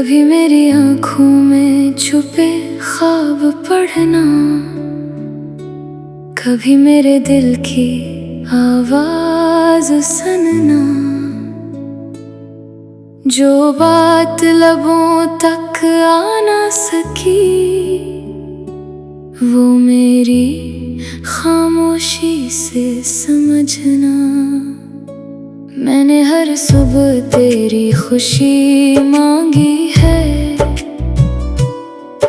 कभी मेरी आँखों में छुपे ख्वाब पढ़ना, कभी मेरे दिल की आवाज सुनना। जो बात लबों तक आ ना सकी, वो मेरी खामोशी से समझना। मैंने हर सुबह तेरी खुशी मांगी है,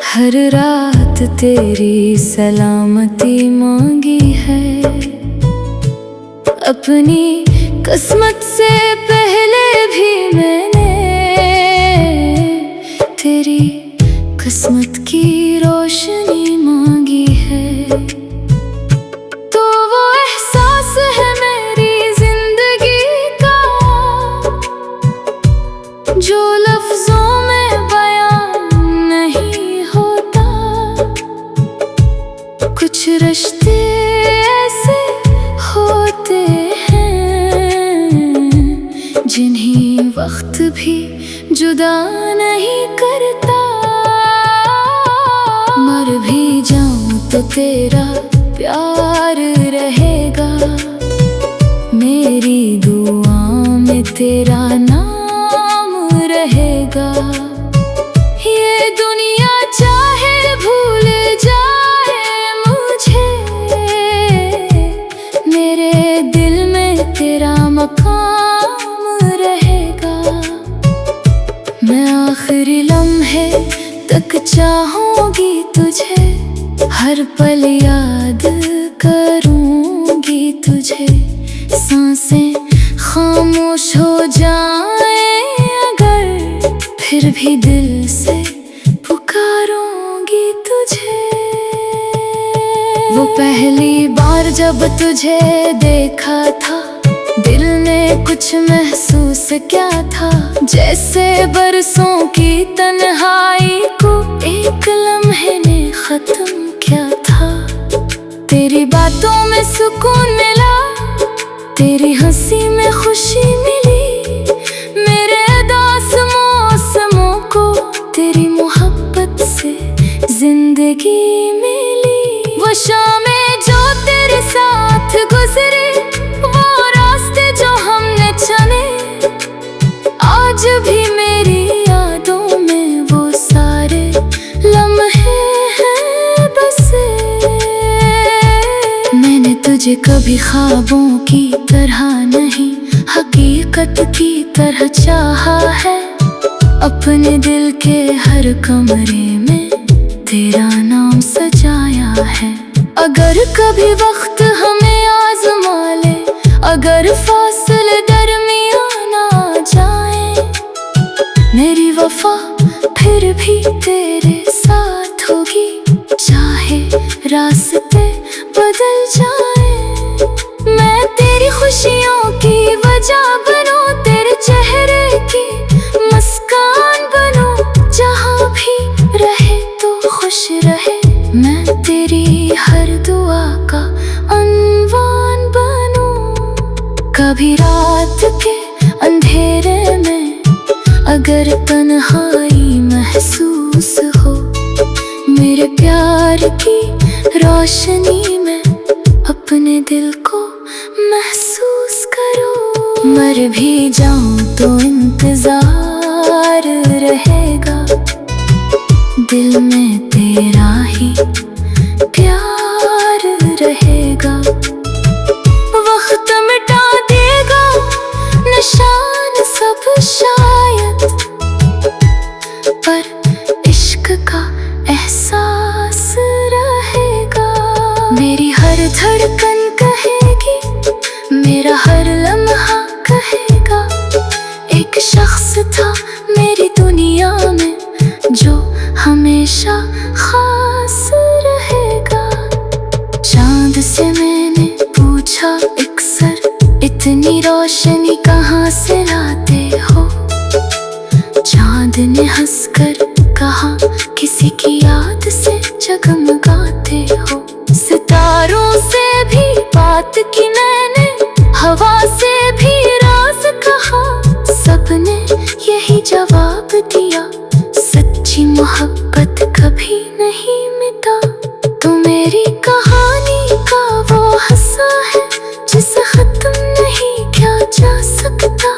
हर रात तेरी सलामती मांगी है। अपनी किस्मत से पहले भी मैंने तेरी किस्मत की रोशनी मांगी है। तो वो एहसास है मेरी जिंदगी का, जो लफ्जों में बयां नहीं होता। कुछ रिश्ते ऐसे होते हैं, जिन्हें वक्त भी जुदा नहीं करता। मर भी जाऊं तो तेरा प्यार रहेगा, मेरी दुआ में तेरा नाम रहेगा। ये दुनिया चाहे भूल जाए मुझे, मेरे दिल में तेरा मकाम रहेगा। मैं आखिरी लम्हे तक चाहूंगी तुझे, हर पल याद करूंगी तुझे। सांसें खामोश हो जाए अगर, फिर भी दिल से पुकारूंगी तुझे। वो पहली बार जब तुझे देखा था, दिल ने कुछ महसूस क्या था। जैसे बरसों की तन्हाई को एक लम्हे ने खत्म किया था। तेरी बातों में सुकून मिला, तेरी हंसी में खुशी मिली। मेरे उदास मौसमों को तेरी मोहब्बत से जिंदगी मिली। वो शामें जो तेरे साथ गुजरी, वो रास्ते जो हमने चले, आज भी मेरी यादों में वो सारे लम्हे हैं बसे। मैंने तुझे कभी ख्वाबों की तरह नहीं, हकीकत की तरह चाहा है। अपने दिल के हर कमरे में तेरा नाम सजाया है। अगर कभी वक्त हमें आजमा ले, अगर फासले दरमियान आ जाए, मेरी वफा फिर भी तेरे साथ होगी। चाहे रास्ते बदल जाए, मैं तेरी खुशियों की वजह बनूं, तेरे चेहरे की मुस्कान बनूं। जहाँ भी रहे तो खुश रहे, मैं तेरी हर दुआ का अनवान बनूं। कभी रात के अंधेरे में अगर तन्हाई महसूस हो, मेरे प्यार की रोशनी में अपने दिल को महसूस करो। मर भी जाऊं तो इंतजार रहेगा, दिल में तेरा ही प्यार रहेगा। वक्त मिटा देगा निशान सब शायद, पर इश्क का एहसास रहेगा। मेरी हर धड़कन कहेगी, मेरा हर लम्हा कहेगा। एक शख्स था मेरी दुनिया में, जो हमेशा खास रहेगा। चांद से मैंने पूछा अक्सर, इतनी रोशनी कहाँ से लाते हो। चांद ने हंसकर कहा, किसी की याद से जगमगाते हो। सितारों से भी बात की मैंने, हवा से भी राज कहा। सबने यही जवाब दिया, मोहब्बत कभी नहीं मिटा, तो मेरी कहानी का वो हिस्सा है जिसे खत्म नहीं किया जा सकता।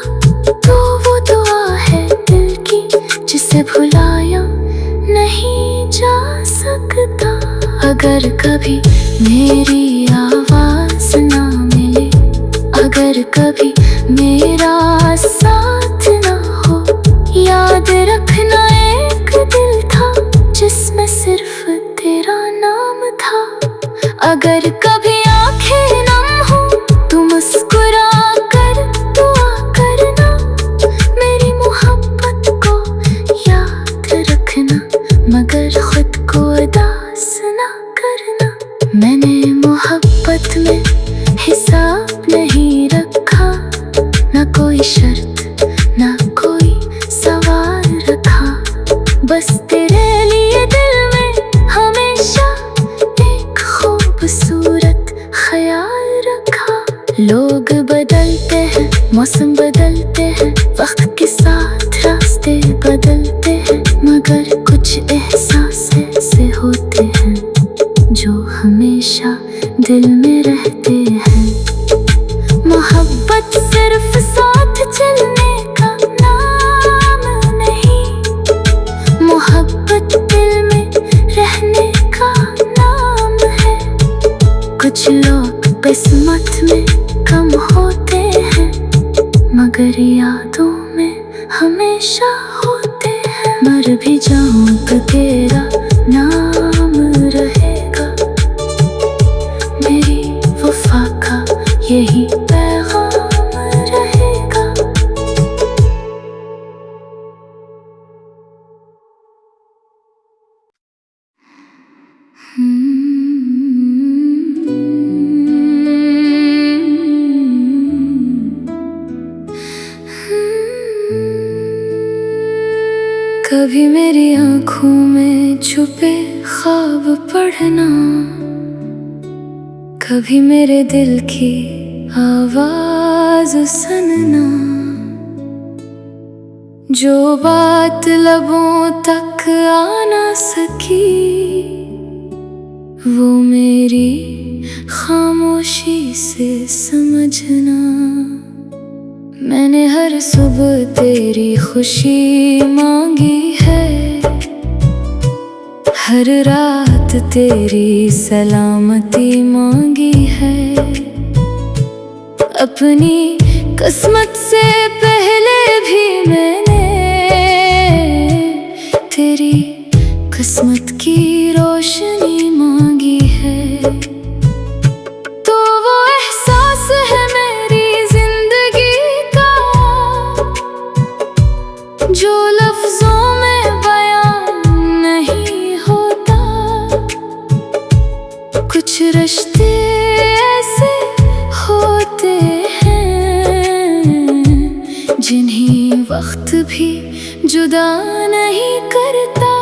तो वो दुआ है दिल की जिसे भुलाया नहीं जा सकता। अगर कभी मेरी आवाज ना मिले, अगर कभी मेरा साथ ना हो, याद रखना एक दिल था जिसमें सिर्फ तेरा नाम था। अगर कभी आंखें नम हो तो मुस्कुरा कर दुआ करना, मेरी मोहब्बत को याद रखना मगर खुद को उदास ना करना। मैंने मोहब्बत में हिसाब नहीं रखा, ना कोई शर्त ना कोई सवाल रखा, बस तेरे लिए दिल में हमेशा एक खूबसूरत ख्याल रखा। लोग बदलते हैं, मौसम बदलते हैं, वक्त के साथ रास्ते बदलते हैं, मगर कुछ एहसास ऐसे होते हैं जो हमेशा दिल में रहते हैं। मोहब्बत सिर्फ साथ चलने का नाम नहीं, मोहब्बत दिल में रहने का नाम है। कुछ लोग किस्मत में कम होते हैं, मगर यादों में हमेशा होते हैं। मर भी जाऊं तो तेरा नाम रहेगा, मेरी वफा का यही पैगाम रहेगा। कभी मेरी आँखों में छुपे ख्वाब पढ़ना, कभी मेरे दिल की आवाज सुनना, जो बात लबों तक आ ना सकी वो मेरी खामोशी से समझना। मैंने हर सुबह तेरी खुशी मांगी है, हर रात तेरी सलामती मांगी है। अपनी किस्मत से पहले भी मैंने तेरी किस्मत की रोशनी मांगी है। तो वो एहसास है मेरी जिंदगी का जो लफ्जों में बयां नहीं होता। कुछ रिश्ते ऐसे होते हैं जिन्हें वक्त भी जुदा नहीं करता।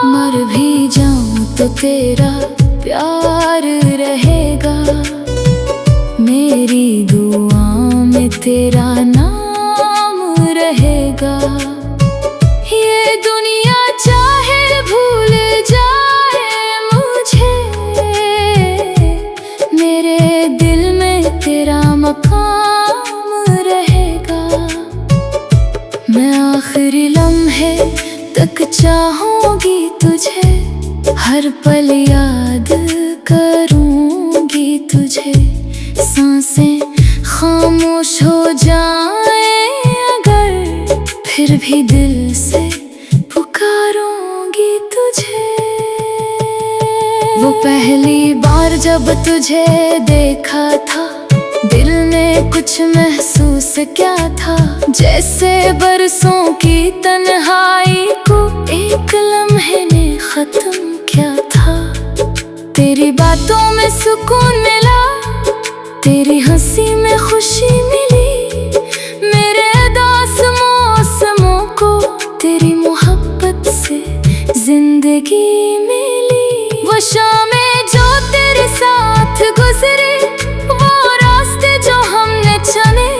मर भी जाऊं तो तेरा प्यार रहेगा, मेरी दुआ में तेरा नाम रहेगा। ये दुनिया चाहे भूल जाए मुझे, मेरे दिल में तेरा मकाम रहेगा। मैं आखिरी लम्हे तक चाहूंगी तुझे, हर पल याद करूंगी तुझे। सांसें खामोश हो जाए अगर, फिर भी दिल से पुकारूंगी तुझे। वो पहली बार जब तुझे देखा था, दिल ने कुछ महसूस क्या था। जैसे बरसों की तन्हाई को एक लम्हे ने खत्म क्या था। तेरी बातों में सुकून मिला, तेरी हंसी में खुशी मिली। मेरे उदास मौसमों को तेरी मोहब्बत से जिंदगी मिली। वो शामें जो तेरे साथ गुजरे, वो रास्ते जो हमने चले,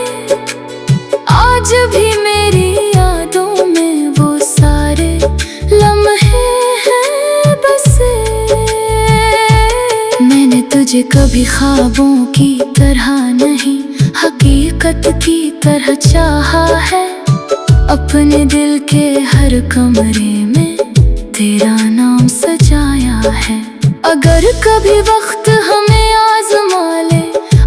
आज भी मेरी यादों में वो सारे लम्हे हैं बसे। मैंने तुझे कभी ख्वाबों की तरह नहीं, हकीकत की तरह चाहा है। अपने दिल के हर कमरे में तेरा नाम सजाया है। अगर कभी वक्त हमें आजमा ले,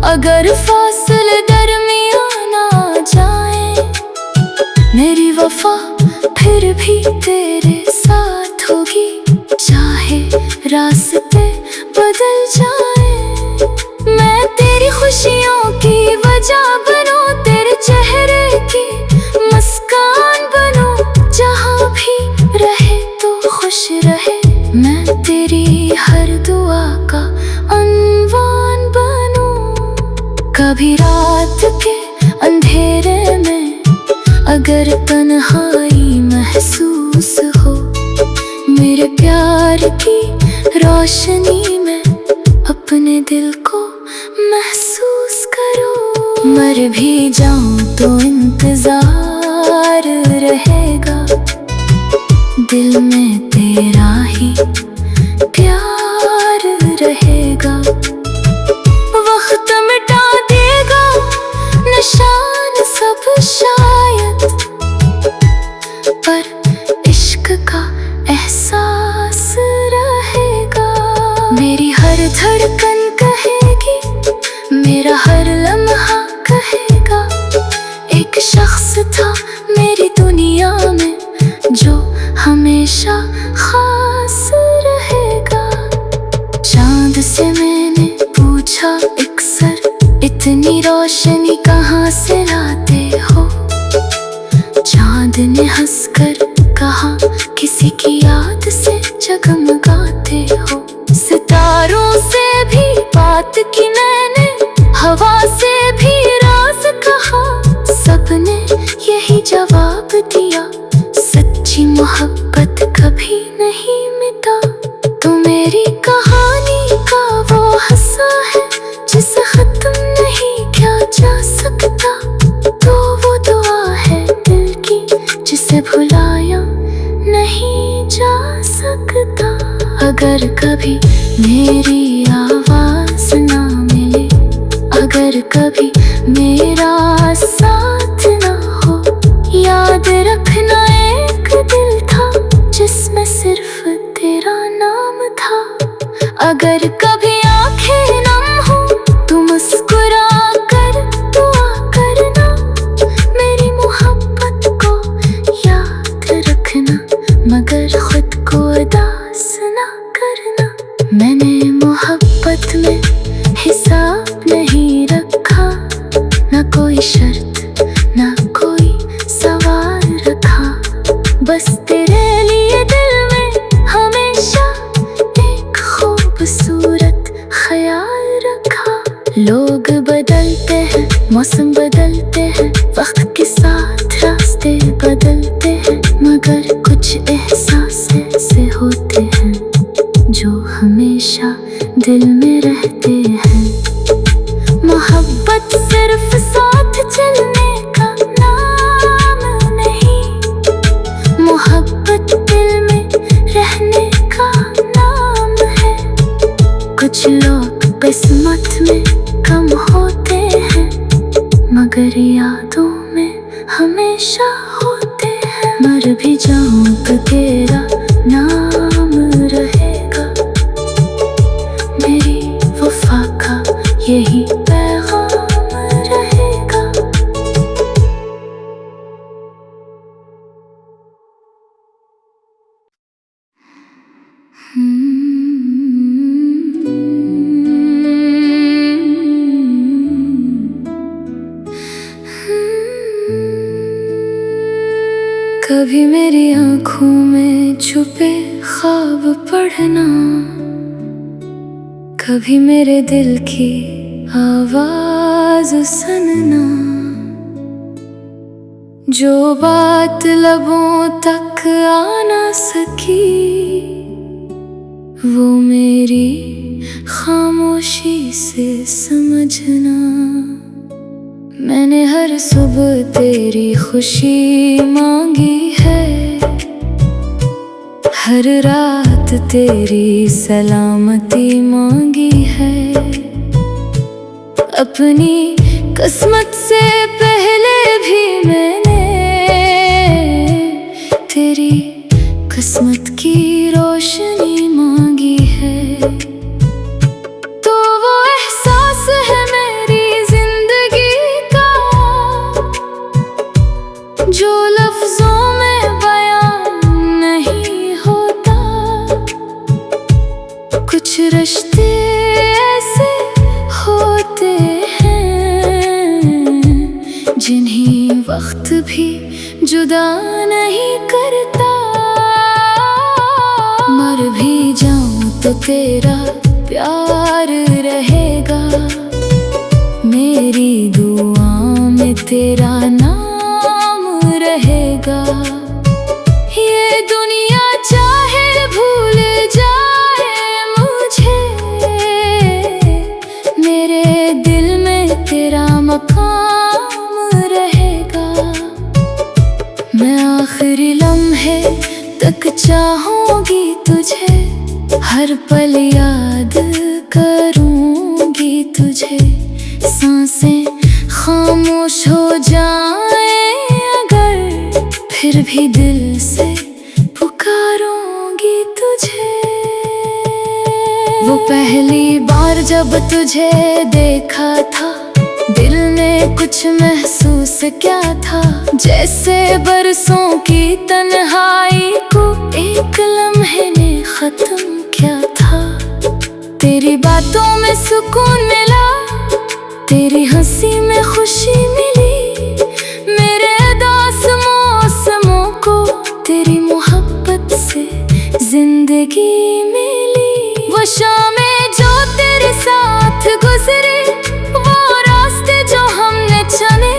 अगर फासले दरमियान आ जाए, मेरी वफा फिर भी तेरे साथ होगी, चाहे रास्ते बदल जाए। मैं तेरी खुशियों की वजह बनूं, तेरे चेहरे की मुस्कान बनूं, जहाँ भी रहे तो खुश रहे। मैं तेरी हर दुआ का अनवान बनूं। कभी रात के अंधेरे में अगर तन्हाई महसूस हो, मेरे प्यार की रोशनी में अपने दिल को महसूस करो। मर भी जाऊं तो इंतजार रहेगा, दिल में तेरा ही प्यार रहेगा। वक्त मिटा देगा निशान सब शायद, पर इश्क का एहसास रहेगा। मेरी हर धड़कन कहेगी, मेरा हर लम्हा कहेगा, एक शख्स था मेरी दुनिया में जो हमेशा खास रहेगा। चांद से मैंने पूछा अक्सर, इतनी रोशनी कहाँ से लाते हो? चांद ने हंसकर कहा, किसी की याद से जगमगाते हो। सितारों से भी बात की मैंने, हवा से भी राज कहा, सबने यही जवाब दिया, सच्ची मोहब्बत कभी नहीं मिटा। तू मेरी कहानी का वो हिस्सा है जिसे खत्म नहीं किया जा सकता। तो वो दुआ है दिल की जिसे भुलाया नहीं जा सकता। अगर कभी मेरी आवाज ना मिले, अगर कभी मेरा साथ ना हो, याद रखना एक दिल था जिसमें सिर्फ तेरा नाम था। अगर कभी आंखें नम हो तो मुस्कुरा कर दुआ करना, मेरी मोहब्बत को याद रखना, मगर खुद को उदास ना करना। मैंने मोहब्बत में हिसाब नहीं रखा, ना कोई शर्त ना कोई सवाल रखा, बस तेरे लिए दिल में हमेशा एक खूबसूरत ख्याल रखा। लोग बदलते हैं, मौसम बदलते हैं, वक्त के साथ रास्ते बदलते हैं, मगर कुछ एहसास ऐसे होते हैं जो हमेशा दिल में रहते हैं। मोहब्बत सिर्फ साथ चलने का नाम नहीं, मोहब्बत दिल में रहने का नाम है। कुछ लोग किस्मत में कम होते हैं, मगर यादों में हमेशा होते हैं। मर भी जाऊं तो तेरा नाम रहेगा, मेरी वफा का यही पैगाम रहेगा। कभी मेरी आँखों में छुपे ख्वाब पढ़ना, कभी मेरे दिल की आवाज सुनना, जो बात लबों तक आ ना सकी, वो मेरी खामोशी से समझना। मैंने हर सुबह तेरी खुशी मांगी है, हर रात तेरी सलामती मांगी है, अपनी किस्मत से पहले भी मैंने तेरी किस्मत की रोशनी मांगी है। तो वो एहसास है मेरी जिंदगी का जो लफ्जों में बयां नहीं होता। कुछ रिश्ते ऐसे होते हैं जिन्हें वक्त भी जुदा नहीं करता। मर भी जाऊं तो तेरा प्यार रहेगा, मेरी दुआ में तेरा नाम रहेगा। ये दुनिया चाहे भूल जाए मुझे, मेरे दिल में तेरा मकाम रहेगा। मैं आखिरी लम्हे तक चाहूंगी तुझे, हर पल याद करूंगी तुझे। सांसें खामोश हो जाए अगर, फिर भी दिल से पुकारूंगी तुझे। वो पहली बार जब तुझे देखा था, दिल में कुछ महसूस क्या था। जैसे बरसों की तन्हाई को एक लम्हे ने खत्म क्या था। तेरी बातों में सुकून मिला, तेरी हंसी में खुशी मिली। मेरे उदास मौसमों को तेरी मोहब्बत से जिंदगी मिली। वो शामें जो तेरे साथ गुजरी, वो रास्ते जो हमने चले,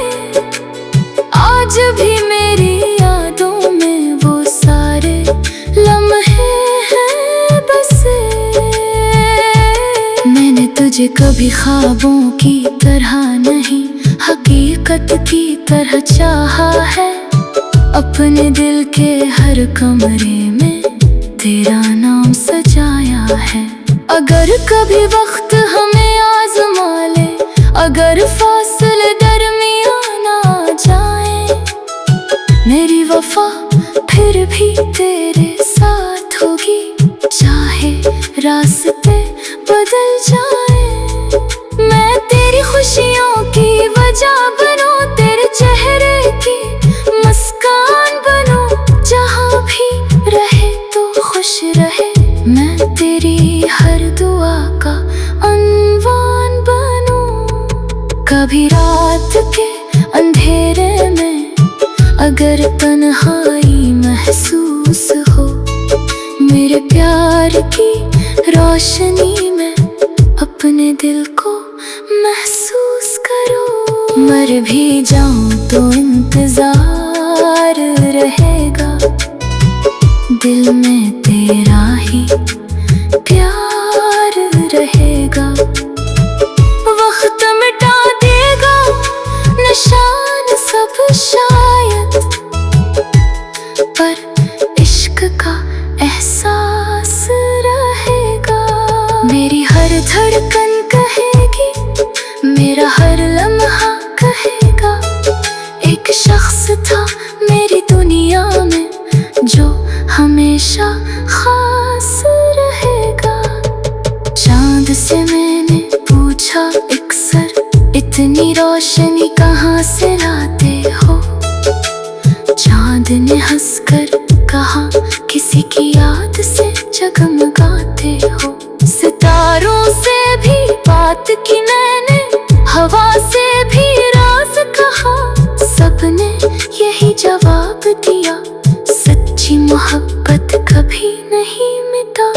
आज भी मेरी यादों में वो सारे लम्हे हैं बसे। मैंने तुझे कभी ख्वाबों की तरह नहीं, हकीकत की तरह चाहा है। अपने दिल के हर कमरे में तेरा नाम सजाया है। अगर कभी वक्त हमें आजमा ले, अगर फासले दरमियान आ जाए, मेरी वफा फिर भी तेरे साथ होगी। चाहे रास्ते बदल जाए, मैं तेरी खुशियों की वजह बनूं, तेरे चेहरे की मुस्कान बनूं। जहाँ भी रहे तो खुश रहे, मैं तेरी हर दुआ का अनवान बनूं। कभी रात के अंधेरे में अगर तन्हाई महसूस हो, मेरे प्यार की रोशनी में अपने दिल को महसूस करो। मर भी जाऊं तो इंतजार रहेगा, दिल में तेरा ही प्यार रहेगा। वक्त मिटा देगा निशान सब शायद, पर इश्क का एहसास रहेगा। मेरी हर धड़कन कहेगी, मेरा हर लम्हा कहेगा। एक शख्स था मेरी दुनिया में जो हमेशा खास रहेगा। चांद से मैंने पूछा अक्सर, इतनी रोशनी कहाँ से लाते हो। चांद ने हंसकर कहा, किसी की याद से जगमगाते हो। सितारों से भी बात की मैंने, हवा से भी राज कहा। सबने यही जवाब दिया, सच्ची मोहब्बत कभी नहीं मिटा।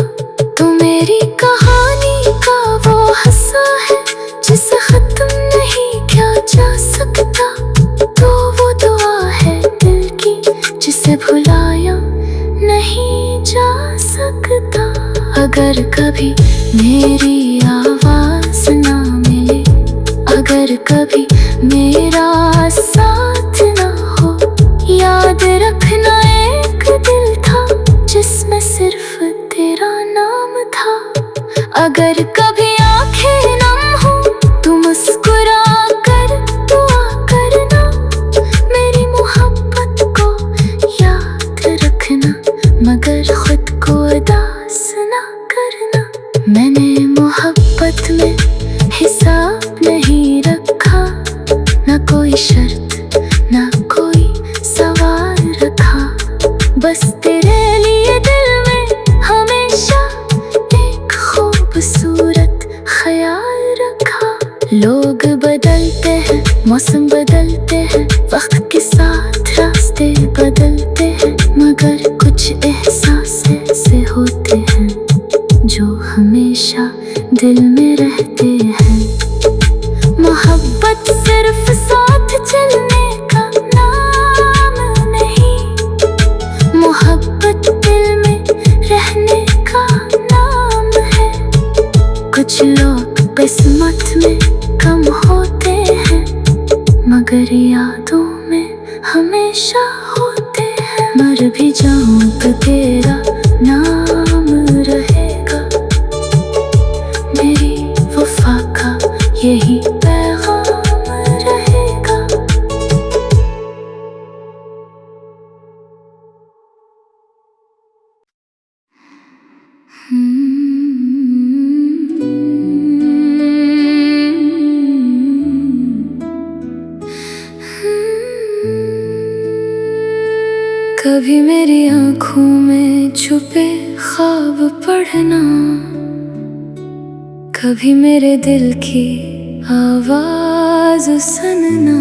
तो मेरी कहानी का वो हिस्सा है जिसे खत्म नहीं किया जा सकता। तो वो दुआ है दिल की जिसे भुलाया नहीं जा सकता। अगर कभी मेरी आवाज ना मिले, अगर कभी मेरा साथ ना हो, याद रखना एक दिल था जिसमें सिर्फ तेरा नाम था। अगर कभी आंखें नम हो तू मुस्कुरा कर दुआ करना, मेरी मोहब्बत को याद रखना, मगर खुद को उदास ना करना। मैंने मोहब्बत में हिसाब नहीं रखा, ना कोई शर्त ना कोई सवाल रखा, बस तेरे लिए दिल में हमेशा एक खूबसूरत ख्याल रखा। लोग बदलते हैं, मौसम बदलते हैं, वक्त के साथ रास्ते बदलते हैं, मगर कुछ एहसास ऐसे होते हैं जो हमेशा दिल में रहते हैं। मोहब्बत सिर्फ साथ चलने का नाम नहीं, मोहब्बत दिल में रहने का नाम है। कुछ लोग किस्मत में कम होते हैं, मगर यादों में हमेशा होते हैं। मर भी जाऊं तो तेरा नाम रहेगा, मेरी वफा का यही पैगाम रहेगा। कभी मेरी आँखों में छुपे ख्वाब पढ़ना, कभी मेरे दिल की आवाज सुनना,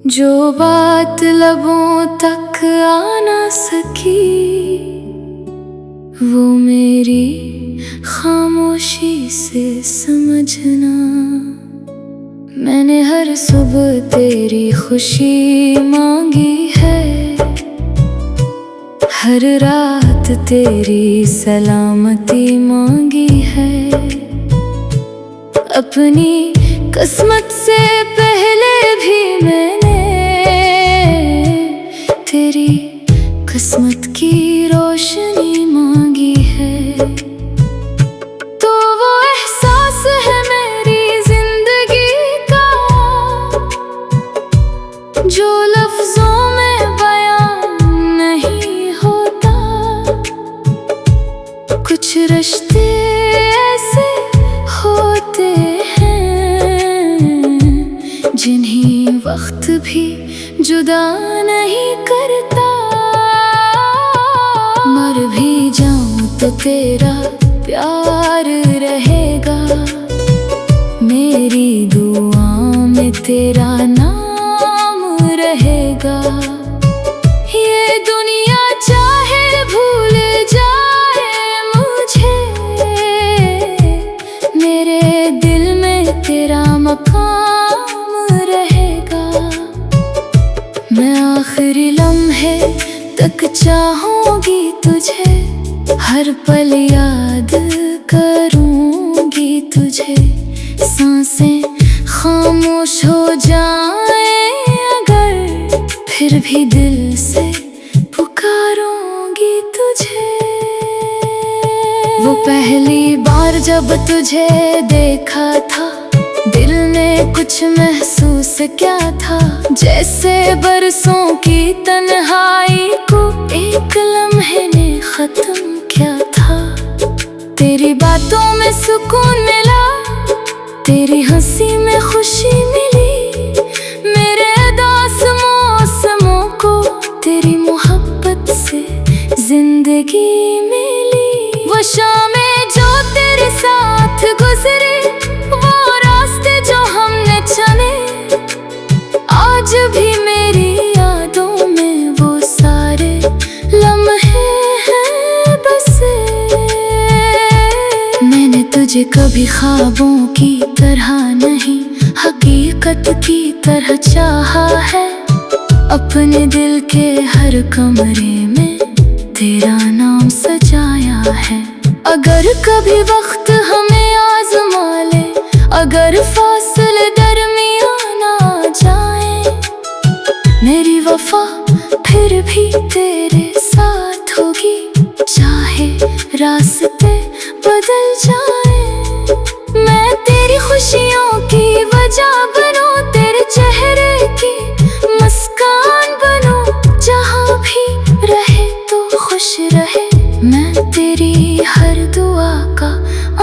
जो बात लबों तक आ ना सकी वो मेरी खामोशी से समझना। मैंने हर सुबह तेरी खुशी मांगी है, हर रात तेरी सलामती मांगी है। अपनी किस्मत से पहले भी मैंने तेरी किस्मत की रोशनी मांगी है। तो वो एहसास है मेरी जिंदगी का जो लफ्जों में बयां नहीं होता। कुछ रिश्ते ऐसे होते हैं जिन्हें वक्त भी जुदा नहीं करता। मर भी जाऊं तो तेरा प्यार रहेगा, मेरी दुआ में तेरा नाम रहेगा। ये दुनिया चाहे भूल जाए मुझे, मेरे दिल में तेरा मकाम रहेगा। मैं आखिरी लम्हे तक चाहूंगी तुझे, हर पल याद करूंगी तुझे। सांसें खामोश हो जाए अगर, फिर भी दिल से पुकारूंगी तुझे। वो पहली बार जब तुझे देखा था, दिल में कुछ महसूस क्या था, जैसे बरसों की तन्हाई को एक लम्हे ने खत्म क्या था। तेरी बातों में सुकून मिला, तेरी हंसी में खुशी मिली, मेरे उदास मौसमों को तेरी मोहब्बत से जिंदगी मिली। वो शामें जो तेरे साथ गुजरी, वो रास्ते जो हमने चले, आज भी मेरी यादों में वो सारे लम्हे हैं बसे। मैंने तुझे कभी ख्वाबों की तरह नहीं, हकीकत की तरह चाहा है। अपने दिल के हर कमरे में तेरा नाम सजाया है। अगर कभी वक्त हमें आजमा ले, अगर फासले दरमियान आ जाए, मेरी वफा फिर भी तेरे साथ रास्ते बदल जाए। मैं तेरी खुशियों की वजह बनूं, तेरे चेहरे की मुस्कान बनूं। जहाँ भी रहे तो खुश रहे, मैं तेरी हर दुआ का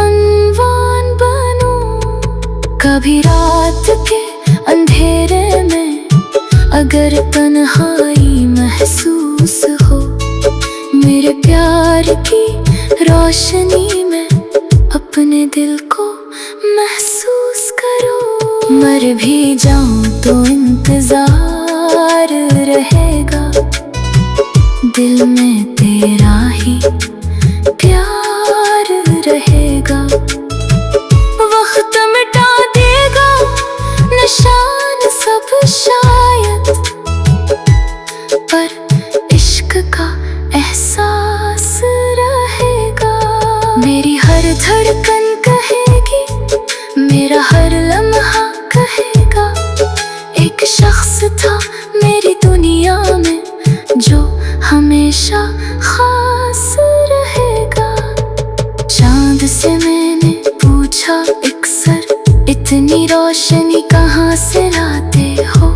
अनवान बनूं। कभी रात के अंधेरे में अगर तन्हाई महसूस हो, मेरे प्यार की रोशनी में अपने दिल को महसूस करो। मर भी जाऊं तो इंतजार रहेगा, दिल में तेरा ही प्यार रहेगा। वक्त मिटा देगा निशान सब शायद, पर इश्क का एहसास रहेगा। मेरी हर धड़कन कहेगी, मेरा हर लम्हा कहेगा, एक शख्स था मेरी दुनिया में जो हमेशा खास रहेगा। चांद से मैंने पूछा अक्सर, इतनी रोशनी कहाँ से लाते हो?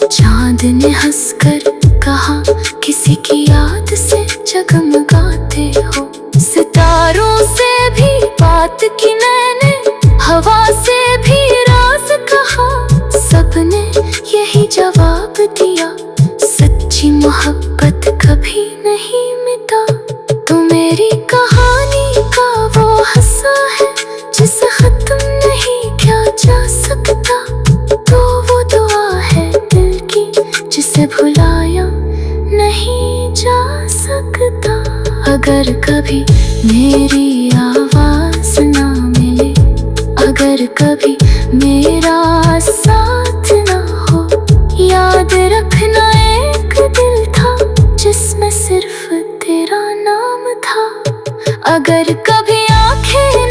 चांद ने हंसकर कहा, किसी की याद से जगमगाते हो। सितारों से भी बात की मैंने, हवा से भी राज कहा, सबने यही जवाब दिया, सच्ची मोहब्बत कभी नहीं मिटा। तू मेरी कहानी का वो हिस्सा है जिसे खत्म नहीं किया जा सकता। तो वो दुआ है दिल की जिसे भुलाया नहीं जा सकता। अगर कभी मेरी आवाज ना मिले, अगर कभी मेरा साथ ना हो, याद रखना एक दिल था जिसमें सिर्फ तेरा नाम था। अगर कभी आंखें